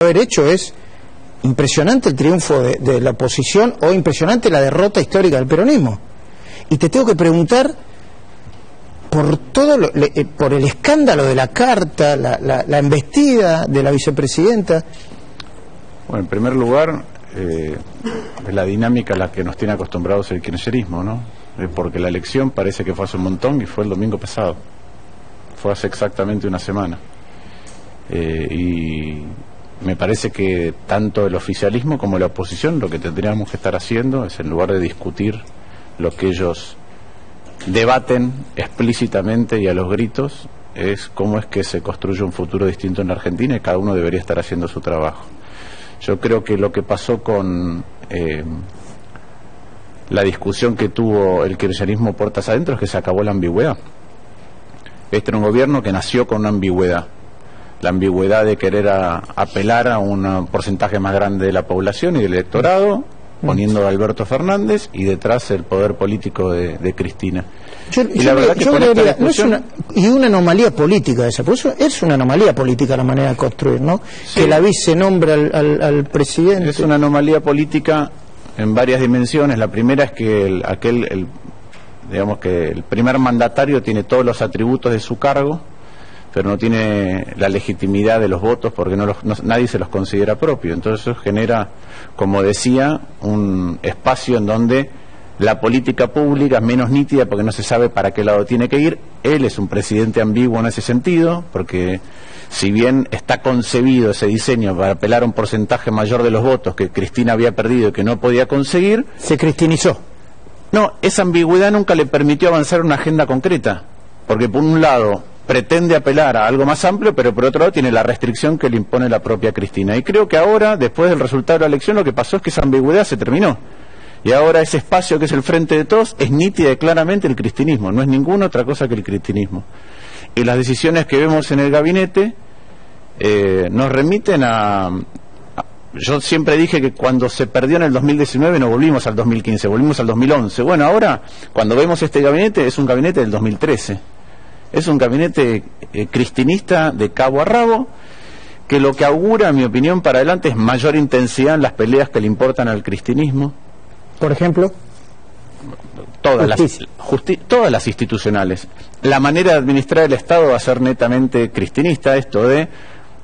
haber hecho es impresionante el triunfo de la oposición o impresionante la derrota histórica del peronismo. Y te tengo que preguntar por todo por el escándalo de la carta, la embestida de la vicepresidenta. Bueno, en primer lugar, es la dinámica a la que nos tiene acostumbrados el kirchnerismo, ¿no? Porque la elección parece que fue hace un montón y fue el domingo pasado. Fue hace exactamente una semana. Y me parece que tanto el oficialismo como la oposición lo que tendríamos que estar haciendo es, en lugar de discutir lo que ellos debaten explícitamente y a los gritos, es cómo es que se construye un futuro distinto en la Argentina, y cada uno debería estar haciendo su trabajo. Yo creo que lo que pasó con la discusión que tuvo el kirchnerismo puertas adentro es que se acabó la ambigüedad. Este era un gobierno que nació con una ambigüedad. La ambigüedad de querer apelar a un porcentaje más grande de la población y del electorado, poniendo a Alberto Fernández, y detrás el poder político de Cristina. Y una anomalía política esa, por eso es una anomalía política la manera de construir, ¿no? Sí. Que la vice nombre al presidente. Es una anomalía política en varias dimensiones. La primera es que digamos que el primer mandatario tiene todos los atributos de su cargo, pero no tiene la legitimidad de los votos porque nadie se los considera propio. Entonces eso genera, como decía, un espacio en donde la política pública es menos nítida porque no se sabe para qué lado tiene que ir. Él es un presidente ambiguo en ese sentido, porque si bien está concebido ese diseño para apelar a un porcentaje mayor de los votos que Cristina había perdido y que no podía conseguir, se cristinizó. No, esa ambigüedad nunca le permitió avanzar en una agenda concreta, porque por un lado pretende apelar a algo más amplio, pero por otro lado tiene la restricción que le impone la propia Cristina. Y creo que ahora, después del resultado de la elección, lo que pasó es que esa ambigüedad se terminó. Y ahora ese espacio que es el Frente de Todos es nítida y claramente el cristinismo, no es ninguna otra cosa que el cristinismo. Y las decisiones que vemos en el gabinete nos remiten yo siempre dije que cuando se perdió en el 2019 no volvimos al 2015, volvimos al 2011. Bueno, ahora, cuando vemos este gabinete, es un gabinete del 2013. Es un gabinete cristinista de cabo a rabo, que lo que augura, en mi opinión, para adelante es mayor intensidad en las peleas que le importan al cristinismo. Por ejemplo, todas las institucionales. La manera de administrar el Estado va a ser netamente cristinista, esto de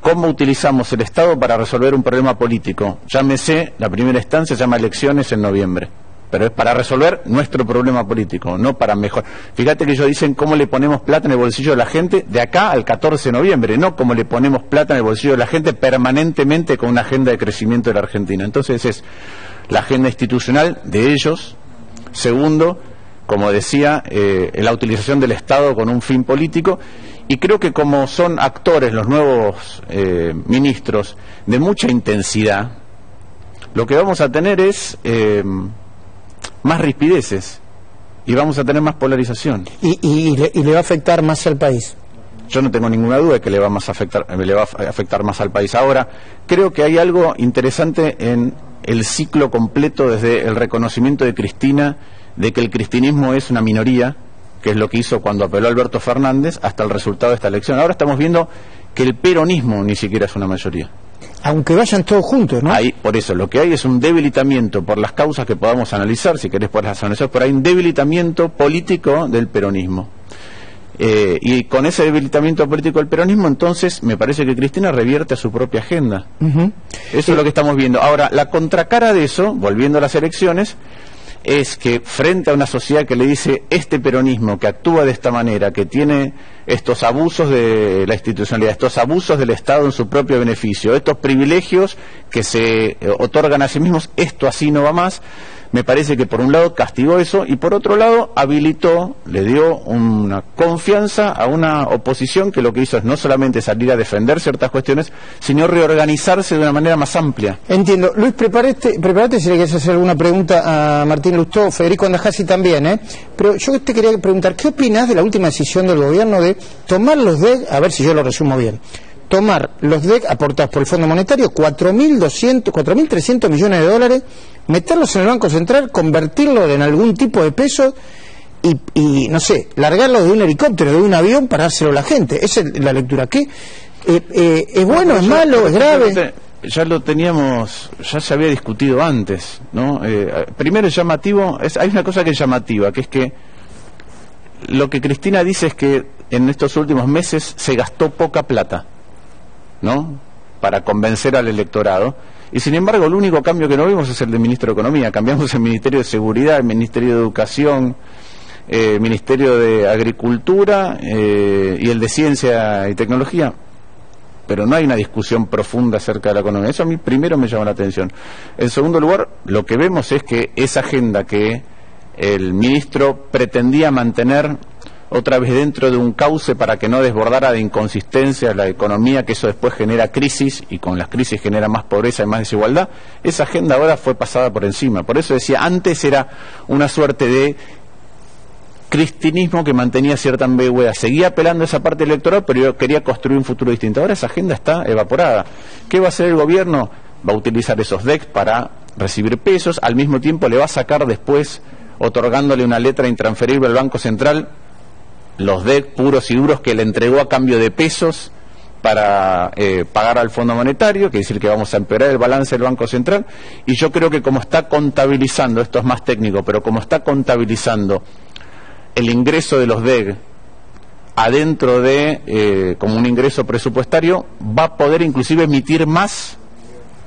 cómo utilizamos el Estado para resolver un problema político. Llámese, la primera instancia se llama elecciones en noviembre, pero es para resolver nuestro problema político, no para mejorar. Fíjate que ellos dicen cómo le ponemos plata en el bolsillo de la gente de acá al 14 de noviembre, no cómo le ponemos plata en el bolsillo de la gente permanentemente con una agenda de crecimiento de la Argentina. Entonces es la agenda institucional de ellos. Segundo, como decía, la utilización del Estado con un fin político. Y creo que como son actores los nuevos ministros de mucha intensidad, lo que vamos a tener es más rispideces y vamos a tener más polarización. ¿Y le va a afectar más al país? Yo no tengo ninguna duda de que le va a afectar más al país. Ahora, creo que hay algo interesante en el ciclo completo, desde el reconocimiento de Cristina de que el cristinismo es una minoría, que es lo que hizo cuando apeló a Alberto Fernández, hasta el resultado de esta elección. Ahora estamos viendo que el peronismo ni siquiera es una mayoría. Aunque vayan todos juntos, ¿no? Por eso, lo que hay es un debilitamiento por las causas que podamos analizar, si querés podés analizar, pero hay un debilitamiento político del peronismo. Y con ese debilitamiento político del peronismo, entonces, me parece que Cristina revierte a su propia agenda. Eso es lo que estamos viendo. Ahora, la contracara de eso, volviendo a las elecciones, es que frente a una sociedad que le dice este peronismo que actúa de esta manera, que tiene estos abusos de la institucionalidad, estos abusos del Estado en su propio beneficio, estos privilegios que se otorgan a sí mismos, esto así no va más. Me parece que por un lado castigó eso y por otro lado habilitó, le dio una confianza a una oposición que lo que hizo es no solamente salir a defender ciertas cuestiones, sino reorganizarse de una manera más amplia. Entiendo. Luis, prepárate si le quieres hacer alguna pregunta a Martín Lustó, Federico Andajasi también, Pero yo te quería preguntar, ¿qué opinás de la última decisión del gobierno de tomar los DEC, a ver si yo lo resumo bien, tomar los DEC aportados por el Fondo Monetario, 4.300 millones de dólares, meterlos en el Banco Central, convertirlos en algún tipo de peso y no sé, largarlos de un helicóptero, de un avión para dárselo a la gente? Esa es la lectura. ¿Qué? ¿Es bueno, es malo, es grave? ya lo teníamos, ya se había discutido antes, ¿no? Primero es llamativo, hay una cosa que es llamativa, que es que lo que Cristina dice es que en estos últimos meses se gastó poca plata, ¿no?, para convencer al electorado, y sin embargo el único cambio que no vimos es el del ministro de Economía. Cambiamos el Ministerio de Seguridad, el Ministerio de Educación, Ministerio de Agricultura y el de Ciencia y Tecnología, pero no hay una discusión profunda acerca de la economía. Eso a mí primero me llama la atención. En segundo lugar, lo que vemos es que esa agenda que el ministro pretendía mantener otra vez dentro de un cauce para que no desbordara de inconsistencia la economía, que eso después genera crisis, y con las crisis genera más pobreza y más desigualdad, esa agenda ahora fue pasada por encima. Por eso decía, antes era una suerte de cristinismo que mantenía cierta ambigüedad, seguía apelando a esa parte electoral, pero yo quería construir un futuro distinto. Ahora esa agenda está evaporada. ¿Qué va a hacer el gobierno? Va a utilizar esos DEC para recibir pesos, al mismo tiempo le va a sacar después, otorgándole una letra intransferible al Banco Central, los DEC puros y duros que le entregó a cambio de pesos para pagar al Fondo Monetario, que decir que vamos a empeorar el balance del Banco Central. Y yo creo que como está contabilizando, esto es más técnico, pero como está contabilizando el ingreso de los DEC adentro de como un ingreso presupuestario, va a poder inclusive emitir más,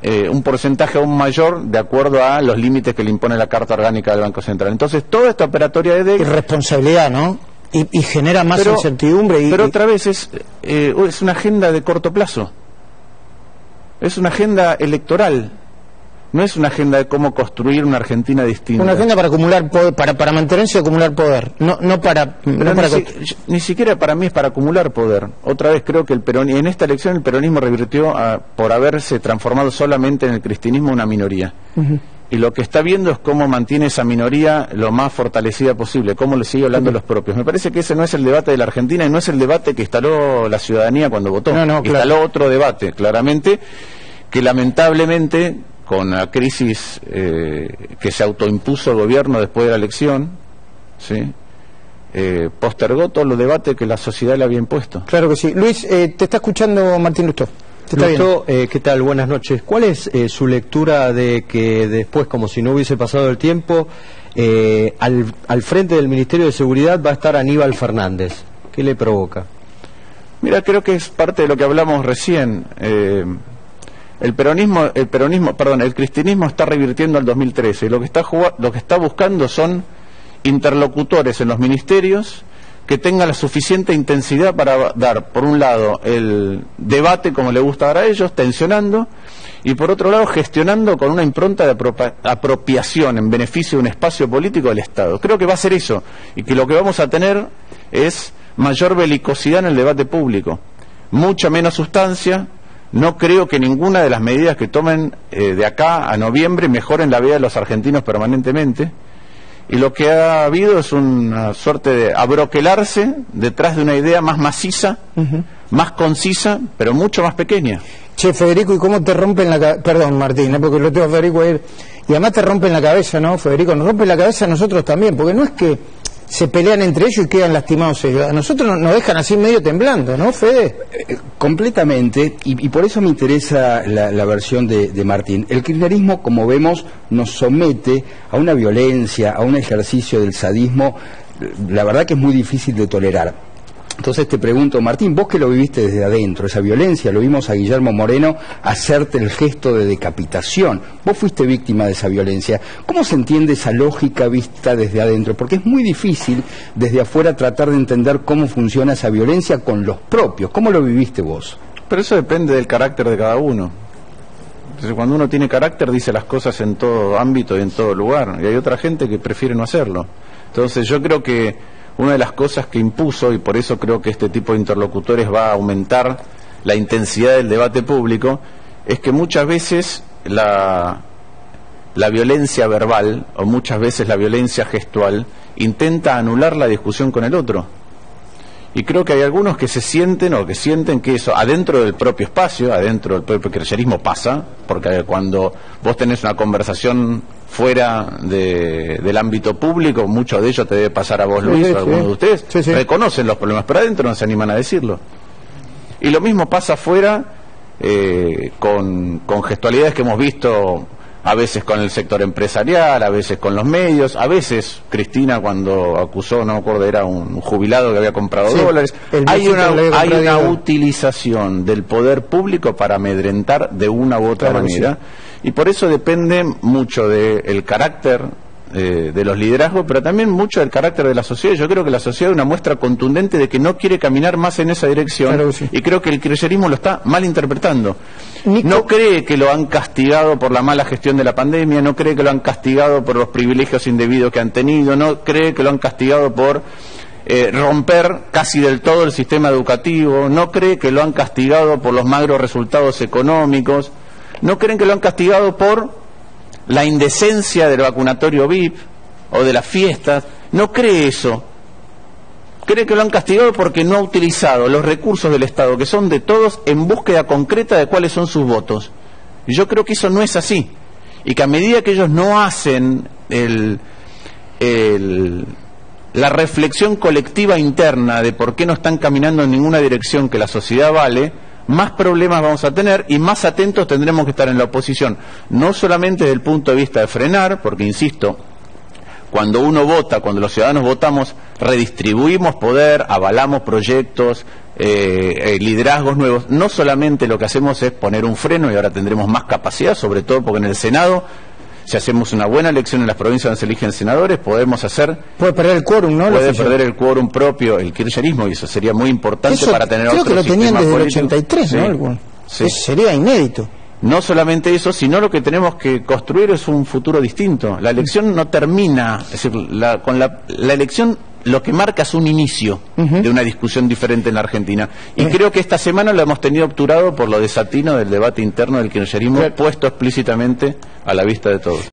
un porcentaje aún mayor, de acuerdo a los límites que le impone la Carta Orgánica del Banco Central. Entonces toda esta operatoria de DEC... Irresponsabilidad, ¿no? Y genera más incertidumbre. Pero otra vez es una agenda de corto plazo. Es una agenda electoral. No es una agenda de cómo construir una Argentina distinta. Una agenda para acumular poder, para mantenerse y acumular poder. No para ni siquiera para mí es para acumular poder. Otra vez creo que en esta elección el peronismo revirtió por haberse transformado solamente en el cristinismo una minoría. Y lo que está viendo es cómo mantiene esa minoría lo más fortalecida posible, cómo le sigue hablando a los propios. Me parece que ese no es el debate de la Argentina y no es el debate que instaló la ciudadanía cuando votó. Instaló otro debate, claramente, que lamentablemente, con la crisis que se autoimpuso el gobierno después de la elección, ¿sí?, postergó todos los debates que la sociedad le había impuesto. Claro que sí. Luis, te está escuchando Martín Lustó. Lustó, ¿qué tal? Buenas noches. ¿Cuál es su lectura de que después, como si no hubiese pasado el tiempo, al frente del Ministerio de Seguridad va a estar Aníbal Fernández? ¿Qué le provoca? Mira, creo que es parte de lo que hablamos recién. El cristianismo está revirtiendo al 2013. Lo que está buscando son interlocutores en los ministerios que tengan la suficiente intensidad para dar, por un lado, el debate como le gusta dar a ellos, tensionando, y por otro lado, gestionando con una impronta de apropiación en beneficio de un espacio político del Estado. Creo que va a ser eso, y que lo que vamos a tener es mayor belicosidad en el debate público, mucha menos sustancia. No creo que ninguna de las medidas que tomen de acá a noviembre mejoren la vida de los argentinos permanentemente. Y lo que ha habido es una suerte de abroquelarse detrás de una idea más maciza, más concisa, pero mucho más pequeña. Che, Federico, ¿y cómo te rompen la cabeza? Perdón, Martín, porque lo tengo a Federico ahí. Y además te rompen la cabeza, ¿no, Federico? Nos rompen la cabeza a nosotros también, porque no es que se pelean entre ellos y quedan lastimados ellos. A nosotros nos dejan así medio temblando, ¿no, Fede? Completamente, y por eso me interesa la versión de Martín. El kirchnerismo, como vemos, nos somete a una violencia, a un ejercicio del sadismo, la verdad que es muy difícil de tolerar. Entonces te pregunto, Martín, vos que lo viviste desde adentro, esa violencia, lo vimos a Guillermo Moreno hacerte el gesto de decapitación, vos fuiste víctima de esa violencia. ¿Cómo se entiende esa lógica vista desde adentro? Porque es muy difícil desde afuera tratar de entender cómo funciona esa violencia con los propios. ¿Cómo lo viviste vos? Pero eso depende del carácter de cada uno. Entonces, cuando uno tiene carácter, dice las cosas en todo ámbito y en todo lugar, y hay otra gente que prefiere no hacerlo. Entonces yo creo que una de las cosas que impuso, y por eso creo que este tipo de interlocutores va a aumentar la intensidad del debate público, es que muchas veces la violencia verbal, o muchas veces la violencia gestual, intenta anular la discusión con el otro. Y creo que hay algunos que se sienten, o que sienten que eso, adentro del propio espacio, adentro del propio kirchnerismo pasa, porque cuando vos tenés una conversación fuera del ámbito público, mucho de ello te debe pasar a vos, Luis, o a alguno de ustedes, reconocen los problemas, pero adentro no se animan a decirlo. Y lo mismo pasa fuera con gestualidades que hemos visto a veces con el sector empresarial, a veces con los medios, a veces Cristina cuando acusó, no me acuerdo, era un jubilado que había comprado dólares. Hay una utilización del poder público para amedrentar de una u otra manera, y por eso depende mucho del carácter de los liderazgos, pero también mucho del carácter de la sociedad. Yo creo que la sociedad es una muestra contundente de que no quiere caminar más en esa dirección, y creo que el kirchnerismo lo está malinterpretando. No cree que lo han castigado por la mala gestión de la pandemia, no cree que lo han castigado por los privilegios indebidos que han tenido, no cree que lo han castigado por romper casi del todo el sistema educativo, no cree que lo han castigado por los magros resultados económicos, no creen que lo han castigado por la indecencia del vacunatorio VIP o de las fiestas, no cree eso. Cree que lo han castigado porque no ha utilizado los recursos del Estado, que son de todos, en búsqueda concreta de cuáles son sus votos. Y yo creo que eso no es así. Y que a medida que ellos no hacen la reflexión colectiva interna de por qué no están caminando en ninguna dirección que la sociedad vale, más problemas vamos a tener y más atentos tendremos que estar en la oposición. No solamente desde el punto de vista de frenar, porque insisto, cuando uno vota, cuando los ciudadanos votamos, redistribuimos poder, avalamos proyectos, liderazgos nuevos. No solamente lo que hacemos es poner un freno, y ahora tendremos más capacidad, sobre todo porque en el Senado, si hacemos una buena elección en las provincias donde se eligen senadores, podemos hacer... Puede perder el quórum, ¿no? Puede perder el quórum propio el kirchnerismo, y eso sería muy importante para tener otro sistema político. Creo que lo tenían desde el 83, sí, ¿no? Sí. Eso sería inédito. No solamente eso, sino lo que tenemos que construir es un futuro distinto. La elección no termina, es decir, con la elección lo que marca es un inicio de una discusión diferente en la Argentina. Y creo que esta semana lo hemos tenido obturado por lo desatino del debate interno del kirchnerismo, puesto explícitamente a la vista de todos.